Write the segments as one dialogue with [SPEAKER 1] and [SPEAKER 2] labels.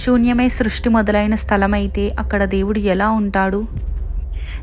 [SPEAKER 1] శూన్యమే సృష్టి మొదలైన స్థలమైతే అక్కడ దేవుడు ఎలా ఉంటాడు?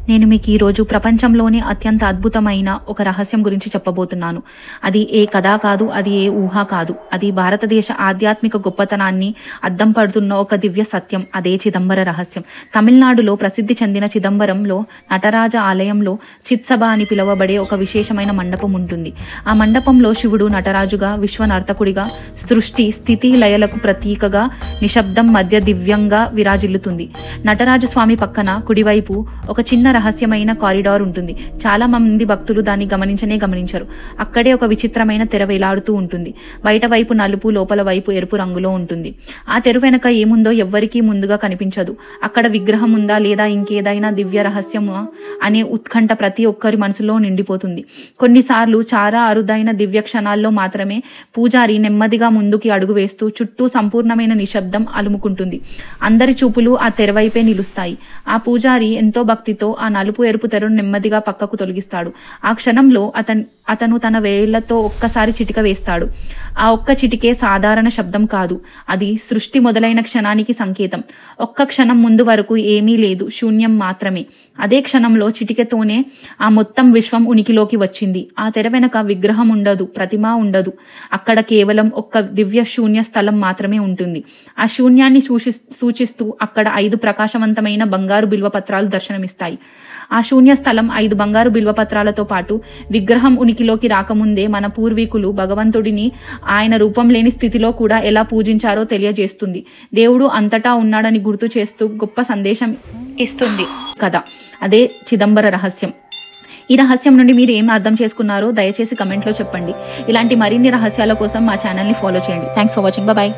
[SPEAKER 1] నేను మీకు ఈరోజు ప్రపంచంలోనే అత్యంత అద్భుతమైన ఒక రహస్యం గురించి చెప్పబోతున్నాను. అది ఏ కథ కాదు, అది ఏ ఊహ కాదు. అది భారతదేశ ఆధ్యాత్మిక గొప్పతనాన్ని అద్దం పడుతున్న ఒక దివ్య సత్యం. అదే చిదంబర రహస్యం. తమిళనాడులో ప్రసిద్ధి చెందిన చిదంబరంలో నటరాజ ఆలయంలో చిత్సభ అని పిలువబడే ఒక విశేషమైన మండపం ఉంటుంది. ఆ మండపంలో శివుడు నటరాజుగా, విశ్వనర్తకుడిగా, సృష్టి స్థితి లయలకు ప్రతీకగా నిశ్శబ్దం మధ్య దివ్యంగా విరాజిల్లుతుంది. నటరాజు స్వామి పక్కన కుడివైపు ఒక చిన్న రహస్యమైన కారిడార్ ఉంటుంది. చాలా మంది భక్తులు దాన్ని గమనించరు. అక్కడే ఒక విచిత్రమైన తెర వేలాడుతూ ఉంటుంది. బయట వైపు నలుపు, లోపల వైపు ఎరుపు రంగులో ఉంటుంది. ఆ తెర వెనక ఏముందో ఎవ్వరికీ ముందుగా కనిపించదు. అక్కడ విగ్రహం ఉందా లేదా ఇంకేదైనా దివ్య రహస్యమా అనే ఉత్కంఠ ప్రతి ఒక్కరి మనసులో నిండిపోతుంది. కొన్నిసార్లు చాలా అరుదైన దివ్య క్షణాల్లో మాత్రమే పూజారి నెమ్మదిగా ముందుకి అడుగు వేస్తూ చుట్టూ సంపూర్ణమైన నిశ్శబ్దం అలుముకుంటుంది. అందరి చూపులు ఆ తెరవైపే నిలుస్తాయి. ఆ పూజారి ఎంతో భక్తితో ఆ నలుపు ఎరుపు తెరను నెమ్మదిగా పక్కకు తొలగిస్తాడు. ఆ క్షణంలో అతను తన వేళ్లతో ఒక్కసారి చిటిక వేస్తాడు. ఆ ఒక్క చిటికే సాధారణ శబ్దం కాదు, అది సృష్టి మొదలైన క్షణానికి సంకేతం. ఒక్క క్షణం ముందు వరకు ఏమీ లేదు, శూన్యం మాత్రమే. అదే క్షణంలో చిటికెతోనే ఆ మొత్తం విశ్వం ఉనికిలోకి వచ్చింది. ఆ తెర వెనక విగ్రహం ఉండదు, ప్రతిమ ఉండదు. అక్కడ కేవలం ఒక్క దివ్య శూన్య స్థలం మాత్రమే ఉంటుంది. ఆ శూన్యాన్ని సూచిస్తూ అక్కడ 5 ప్రకాశవంతమైన బంగారు బిల్వపత్రాలు దర్శనమిస్తాయి. ఆ శూన్య స్థలం 5 బంగారు బిల్వపత్రాలతో పాటు విగ్రహం ఉనికిలోకి రాకముందే మన పూర్వీకులు భగవంతుడిని ఆయన రూపం లేని స్థితిలో కూడా ఎలా పూజించారో తెలియజేస్తుంది. దేవుడు అంతటా ఉన్నాడని గుర్తు చేస్తూ గొప్ప సందేశం ఇస్తుంది కదా. అదే చిదంబర రహస్యం. ఈ రహస్యం నుండి మీరు ఏం అర్థం చేసుకున్నారో దయచేసి కమెంట్లో చెప్పండి. ఇలాంటి మరిన్ని రహస్యాల కోసం మా ఛానల్ని ఫాలో చేయండి. Thanks for watching. బాయ్.